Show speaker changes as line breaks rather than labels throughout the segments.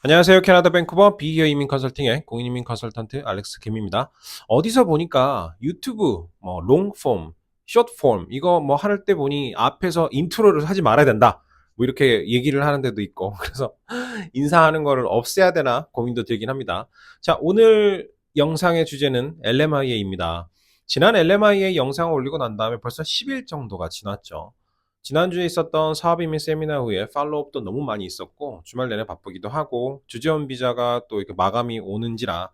안녕하세요. 캐나다 밴쿠버 비기어 이민 컨설팅의 공인이민 컨설턴트 알렉스 김입니다. 어디서 보니까 유튜브 뭐 롱폼, 숏폼 이거 뭐 할 때 보니 앞에서 인트로를 하지 말아야 된다. 뭐 이렇게 얘기를 하는 데도 있고 그래서 인사하는 거를 없애야 되나 고민도 들긴 합니다. 자, 오늘 영상의 주제는 LMIA입니다. 지난 LMIA 영상을 올리고 난 다음에 벌써 10일 정도가 지났죠. 지난주에 있었던 사업이민 세미나 후에 팔로우업도 너무 많이 있었고 주말 내내 바쁘기도 하고 주재원 비자가 또 이렇게 마감이 오는지라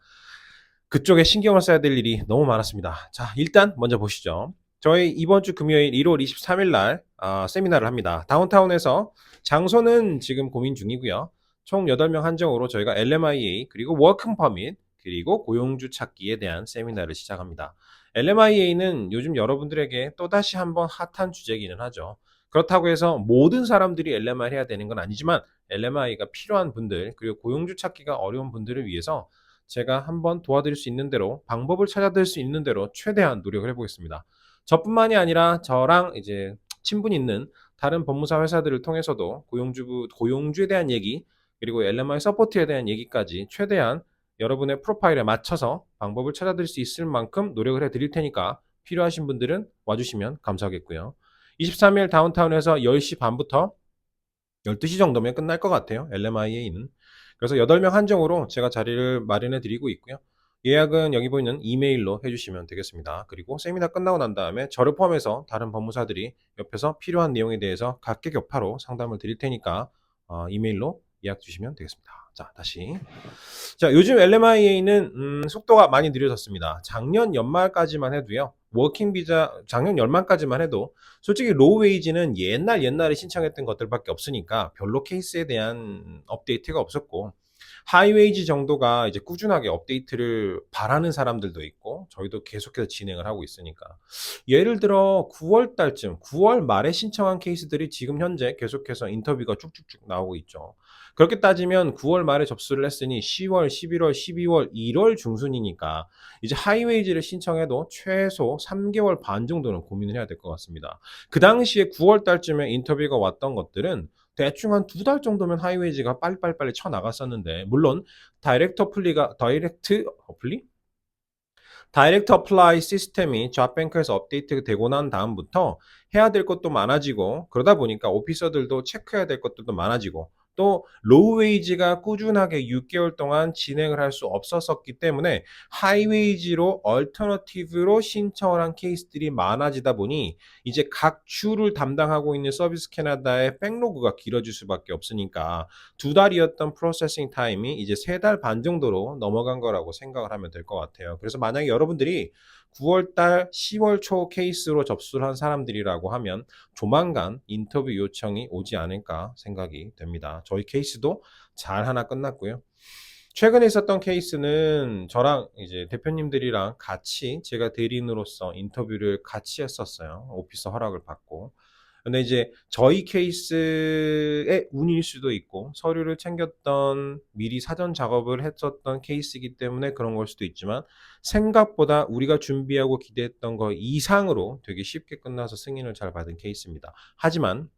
그쪽에 신경을 써야 될 일이 너무 많았습니다. 자, 일단 먼저 보시죠. 저희 이번 주 금요일 1월 23일 날 세미나를 합니다. 다운타운에서 장소는 지금 고민 중이고요. 총 8명 한정으로 저희가 LMIA 그리고 워킹 퍼밋 그리고 고용주 찾기에 대한 세미나를 시작합니다. LMIA는 요즘 여러분들에게 또다시 한번 핫한 주제기는 하죠. 그렇다고 해서 모든 사람들이 LMI를 해야 되는 건 아니지만 LMI가 필요한 분들 그리고 고용주 찾기가 어려운 분들을 위해서 제가 한번 도와드릴 수 있는 대로 방법을 찾아드릴 수 있는 대로 최대한 노력을 해보겠습니다. 저뿐만이 아니라 저랑 이제 친분 있는 다른 법무사 회사들을 통해서도 고용주에 대한 얘기 그리고 LMI 서포트에 대한 얘기까지 최대한 여러분의 프로파일에 맞춰서 방법을 찾아드릴 수 있을 만큼 노력을 해드릴 테니까 필요하신 분들은 와주시면 감사하겠고요. 23일 다운타운에서 10시 반부터 12시 정도면 끝날 것 같아요. LMIA는. 그래서 8명 한정으로 제가 자리를 마련해 드리고 있고요. 예약은 여기 보이는 이메일로 해주시면 되겠습니다. 그리고 세미나 끝나고 난 다음에 저를 포함해서 다른 법무사들이 옆에서 필요한 내용에 대해서 각계격파로 상담을 드릴 테니까 이메일로 예약 주시면 되겠습니다. 자, 다시. 자, 요즘 LMIA는 속도가 많이 느려졌습니다. 작년 연말까지만 해도요. 워킹 비자 작년 연말까지만 해도 솔직히 로우 웨이지는 옛날에 신청했던 것들밖에 없으니까 별로 케이스에 대한 업데이트가 없었고 하이 웨이지 정도가 이제 꾸준하게 업데이트를 바라는 사람들도 있고 저희도 계속해서 진행을 하고 있으니까 예를 들어 9월 달쯤 9월 말에 신청한 케이스들이 지금 현재 계속해서 인터뷰가 쭉쭉쭉 나오고 있죠. 그렇게 따지면 9월 말에 접수를 했으니 10월, 11월, 12월, 1월 중순이니까 이제 하이웨이지를 신청해도 최소 3개월 반 정도는 고민을 해야 될 것 같습니다. 그 당시에 9월 달쯤에 인터뷰가 왔던 것들은 대충 한 2달 정도면 하이웨이지가 빨리빨리 쳐나갔었는데 물론 다이렉트 어플라이 시스템이 잡뱅크에서 업데이트 되고 난 다음부터 해야 될 것도 많아지고 그러다 보니까 오피서들도 체크해야 될 것들도 많아지고 또 로우 웨이지가 꾸준하게 6개월 동안 진행을 할 수 없었었기 때문에 하이 웨이지로 얼터너티브로 신청을 한 케이스들이 많아지다 보니 이제 각 주를 담당하고 있는 서비스 캐나다의 백로그가 길어질 수밖에 없으니까 2달이었던 프로세싱 타임이 이제 3달 반 정도로 넘어간 거라고 생각을 하면 될 것 같아요. 그래서 만약에 여러분들이 9월 달, 10월 초 케이스로 접수를 한 사람들이라고 하면 조만간 인터뷰 요청이 오지 않을까 생각이 됩니다. 저희 케이스도 잘 하나 끝났고요. 최근에 있었던 케이스는 저랑 이제 대표님들이랑 같이 제가 대리인으로서 인터뷰를 같이 했었어요. 오피서 허락을 받고. 근데 이제 저희 케이스의 운일 수도 있고 서류를 챙겼던 미리 사전 작업을 했었던 케이스이기 때문에 그런 걸 수도 있지만 생각보다 우리가 준비하고 기대했던 거 이상으로 되게 쉽게 끝나서 승인을 잘 받은 케이스입니다. 하지만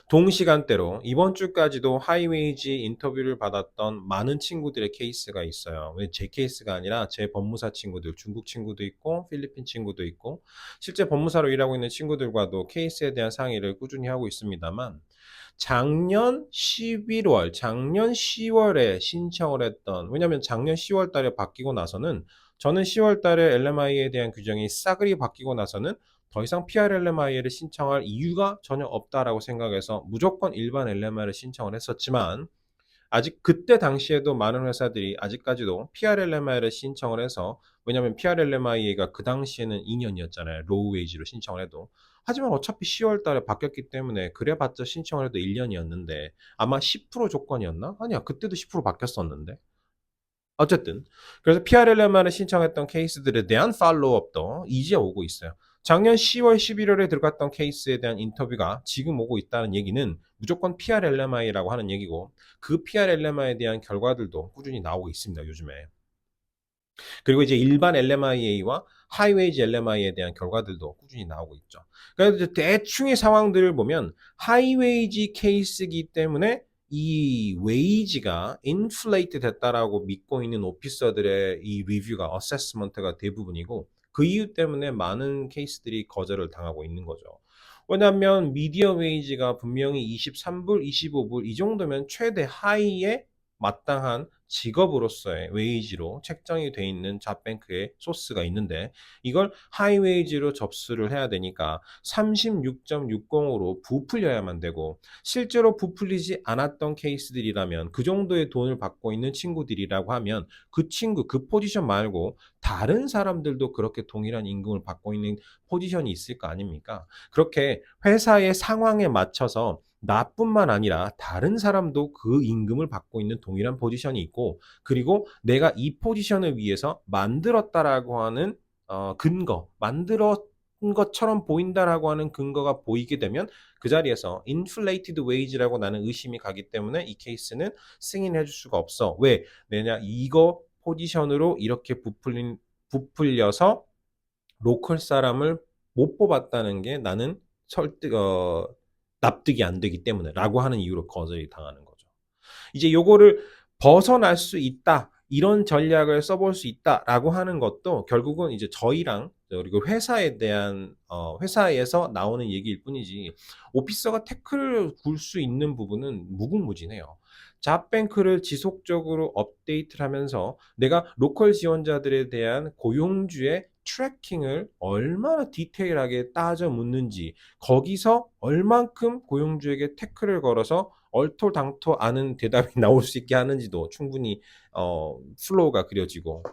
동시간대로 이번 주까지도 하이웨이지 인터뷰를 받았던 많은 친구들의 케이스가 있어요. 제 케이스가 아니라 제 법무사 친구들, 중국 친구도 있고 필리핀 친구도 있고 실제 법무사로 일하고 있는 친구들과도 케이스에 대한 상의를 꾸준히 하고 있습니다만 작년 10월에 신청을 했던 왜냐하면 작년 10월 달에 바뀌고 나서는 저는 10월 달에 LMI에 대한 규정이 싸그리 바뀌고 나서는 더 이상 PRLMI를 신청할 이유가 전혀 없다라고 생각해서 무조건 일반 LMI를 신청을 했었지만 아직 그때 당시에도 많은 회사들이 아직까지도 PRLMI를 신청을 해서 왜냐하면 PRLMI가 그 당시에는 2년이었잖아요. 로우 웨이지로 신청을 해도. 하지만 어차피 10월 달에 바뀌었기 때문에 그래봤자 신청을 해도 1년이었는데 아마 10% 조건이었나? 아니야. 그때도 10% 바뀌었었는데. 어쨌든 그래서 PRLMR을 신청했던 케이스들에 대한 팔로우업도 이제 오고 있어요. 작년 10월, 11월에 들어갔던 케이스에 대한 인터뷰가 지금 오고 있다는 얘기는 무조건 PRLMI라고 하는 얘기고 그 PRLMI에 대한 결과들도 꾸준히 나오고 있습니다. 요즘에. 그리고 이제 일반 LMIA와 하이웨이지 LMI에 대한 결과들도 꾸준히 나오고 있죠. 그래서 이제 대충의 상황들을 보면 하이웨이지 케이스이기 때문에 이 웨이지가 인플레이트 됐다라고 믿고 있는 오피서들의 이 리뷰가 어세스먼트가 대부분이고 그 이유 때문에 많은 케이스들이 거절을 당하고 있는 거죠. 왜냐하면 미디어 웨이지가 분명히 23불, 25불 이 정도면 최대 하이에 마땅한 직업으로서의 웨이지로 책정이 돼 있는 잡뱅크의 소스가 있는데 이걸 하이 웨이지로 접수를 해야 되니까 36.60으로 부풀려야만 되고 실제로 부풀리지 않았던 케이스들이라면 그 정도의 돈을 받고 있는 친구들이라고 하면 그 친구 그 포지션 말고 다른 사람들도 그렇게 동일한 임금을 받고 있는 포지션이 있을 거 아닙니까? 그렇게 회사의 상황에 맞춰서 나뿐만 아니라 다른 사람도 그 임금을 받고 있는 동일한 포지션이 있고 그리고 내가 이 포지션을 위해서 만들었다라고 하는 근거, 만들었 것처럼 보인다라고 하는 근거가 보이게 되면 그 자리에서 inflated wage라고 나는 의심이 가기 때문에 이 케이스는 승인해 줄 수가 없어. 왜? 왜냐 이거 포지션으로 이렇게 부풀려서 로컬 사람을 못 뽑았다는 게 나는 납득이 안 되기 때문에라고 하는 이유로 거절이 당하는 거죠. 이제 요거를 벗어날 수 있다. 이런 전략을 써볼 수 있다라고 하는 것도 결국은 이제 저희랑 그리고 회사에 대한 회사에서 나오는 얘기일 뿐이지 오피서가 태클을 굴 수 있는 부분은 무궁무진해요. 잡뱅크를 지속적으로 업데이트를 하면서 내가 로컬 지원자들에 대한 고용주의 트래킹을 얼마나 디테일하게 따져 묻는지 거기서 얼만큼 고용주에게 태클을 걸어서 얼토당토 않은 대답이 나올 수 있게 하는지도 충분히 플로우가 그려지고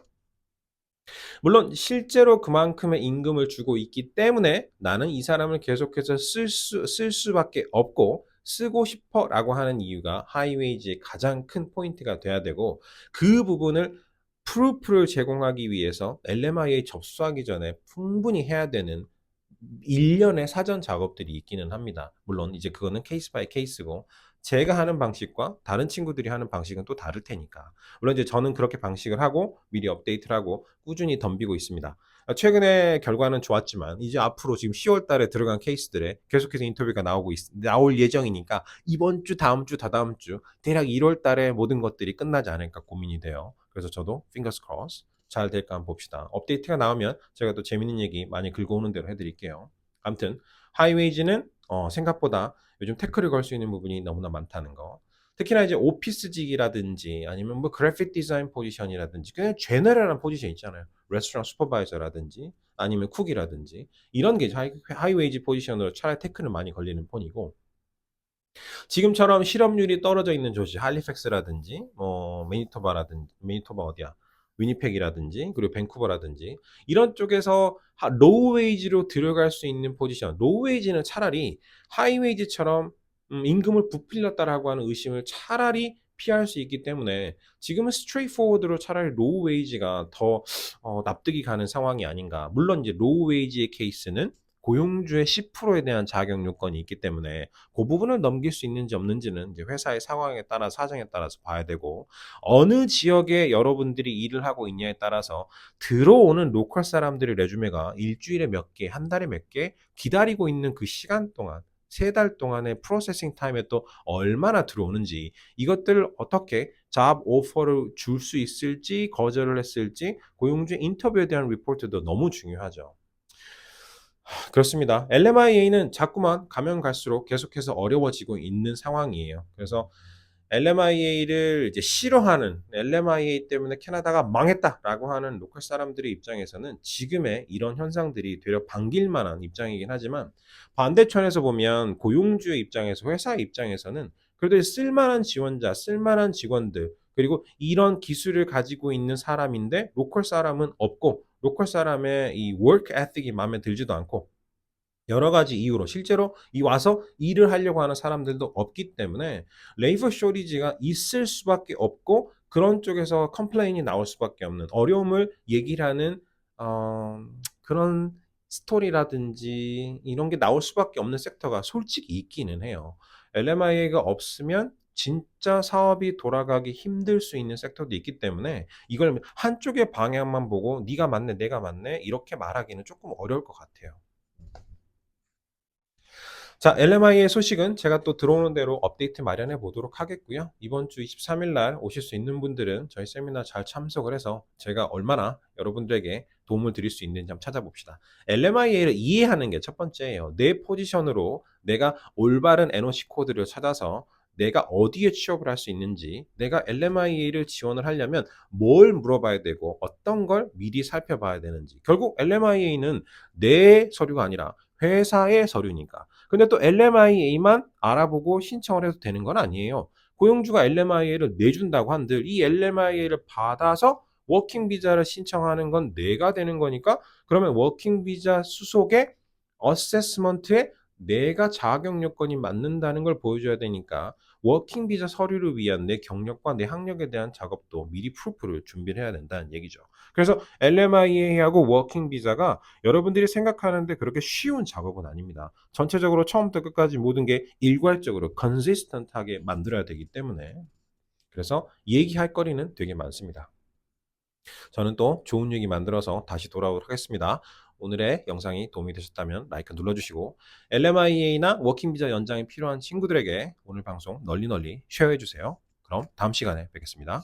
물론 실제로 그만큼의 임금을 주고 있기 때문에 나는 이 사람을 계속해서 쓸 수밖에 없고 쓰고 싶어라고 하는 이유가 하이웨이지의 가장 큰 포인트가 돼야 되고 그 부분을 프루프를 제공하기 위해서 LMI에 접수하기 전에 충분히 해야 되는 일련의 사전 작업들이 있기는 합니다. 물론 이제 그거는 케이스 바이 케이스고 제가 하는 방식과 다른 친구들이 하는 방식은 또 다를 테니까. 물론 이제 저는 그렇게 방식을 하고 미리 업데이트를 하고 꾸준히 덤비고 있습니다. 최근에 결과는 좋았지만 이제 앞으로 지금 10월 달에 들어간 케이스들에 계속해서 인터뷰가 나올 예정이니까 이번 주, 다음 주, 다다음 주 대략 1월 달에 모든 것들이 끝나지 않을까 고민이 돼요. 그래서 저도 fingers crossed 잘 될까 한번 봅시다. 업데이트가 나오면 제가 또 재밌는 얘기 많이 긁어오는 대로 해드릴게요. 아무튼 하이웨이지는 생각보다 요즘 태클을 걸 수 있는 부분이 너무나 많다는 거. 특히나 이제 오피스직이라든지 아니면 뭐 그래픽 디자인 포지션이라든지 그냥 제너럴한 포지션 있잖아요. 레스토랑 슈퍼바이저라든지 아니면 쿡이라든지 이런 게 하이웨이지 포지션으로 차라리 태클을 많이 걸리는 편이고 지금처럼 실업률이 떨어져 있는 도시 할리팩스라든지 뭐 매니토바 어디야 위니펙이라든지 그리고 밴쿠버라든지 이런 쪽에서 로우 웨이지로 들어갈 수 있는 포지션 로우 웨이지는 차라리 하이 웨이지처럼 임금을 부풀렸다라고 하는 의심을 차라리 피할 수 있기 때문에 지금은 스트레이트 포워드로 차라리 로우 웨이지가 더 납득이 가는 상황이 아닌가. 물론 이제 로우 웨이지의 케이스는 고용주의 10%에 대한 자격 요건이 있기 때문에 그 부분을 넘길 수 있는지 없는지는 이제 회사의 상황에 따라 사정에 따라서 봐야 되고 어느 지역에 여러분들이 일을 하고 있냐에 따라서 들어오는 로컬 사람들의 레주메가 일주일에 몇 개, 한 달에 몇 개 기다리고 있는 그 시간 동안 3달 동안의 프로세싱 타임에 또 얼마나 들어오는지 이것들을 어떻게 잡 오퍼를 줄 수 있을지 거절을 했을지 고용주 인터뷰에 대한 리포트도 너무 중요하죠. 그렇습니다. LMIA는 자꾸만 가면 갈수록 계속해서 어려워지고 있는 상황이에요. 그래서 LMIA를 이제 싫어하는 LMIA 때문에 캐나다가 망했다라고 하는 로컬 사람들의 입장에서는 지금의 이런 현상들이 되려 반길 만한 입장이긴 하지만 반대편에서 보면 고용주의 입장에서 회사의 입장에서는 그래도 쓸만한 지원자, 쓸만한 직원들 그리고 이런 기술을 가지고 있는 사람인데 로컬 사람은 없고 로컬 사람의 이 work ethic이 마음에 들지도 않고 여러 가지 이유로 실제로 이 와서 일을 하려고 하는 사람들도 없기 때문에 레이버 쇼리지가 있을 수밖에 없고 그런 쪽에서 컴플레인이 나올 수밖에 없는 어려움을 얘기를 하는 어, 그런 스토리라든지 이런 게 나올 수밖에 없는 섹터가 솔직히 있기는 해요. LMIA가 없으면 진짜 사업이 돌아가기 힘들 수 있는 섹터도 있기 때문에 이걸 한쪽의 방향만 보고 네가 맞네 내가 맞네 이렇게 말하기는 조금 어려울 것 같아요. 자, LMIA 소식은 제가 또 들어오는 대로 업데이트 마련해 보도록 하겠고요. 이번 주 23일 날 오실 수 있는 분들은 저희 세미나 잘 참석을 해서 제가 얼마나 여러분들에게 도움을 드릴 수 있는지 한번 찾아봅시다. LMIA를 이해하는 게 첫 번째예요. 내 포지션으로 내가 올바른 NOC 코드를 찾아서 내가 어디에 취업을 할 수 있는지, 내가 LMIA를 지원을 하려면 뭘 물어봐야 되고 어떤 걸 미리 살펴봐야 되는지. 결국 LMIA는 내 서류가 아니라 회사의 서류니까. 근데 또 LMIA만 알아보고 신청을 해도 되는 건 아니에요. 고용주가 LMIA를 내준다고 한들 이 LMIA를 받아서 워킹 비자를 신청하는 건 내가 되는 거니까, 그러면 워킹 비자 수속의 어세스먼트에 내가 자격 요건이 맞는다는 걸 보여줘야 되니까 워킹 비자 서류를 위한 내 경력과 내 학력에 대한 작업도 미리 프루프를 준비를 해야 된다는 얘기죠. 그래서 LMIA하고 워킹 비자가 여러분들이 생각하는데 그렇게 쉬운 작업은 아닙니다. 전체적으로 처음부터 끝까지 모든 게 일괄적으로 컨시스턴트하게 만들어야 되기 때문에, 그래서 얘기할 거리는 되게 많습니다. 저는 또 좋은 얘기 만들어서 다시 돌아오도록 하겠습니다. 오늘의 영상이 도움이 되셨다면 라이크 눌러주시고, LMIA나 워킹 비자 연장이 필요한 친구들에게 오늘 방송 널리 널리 쉐어해 주세요. 그럼 다음 시간에 뵙겠습니다.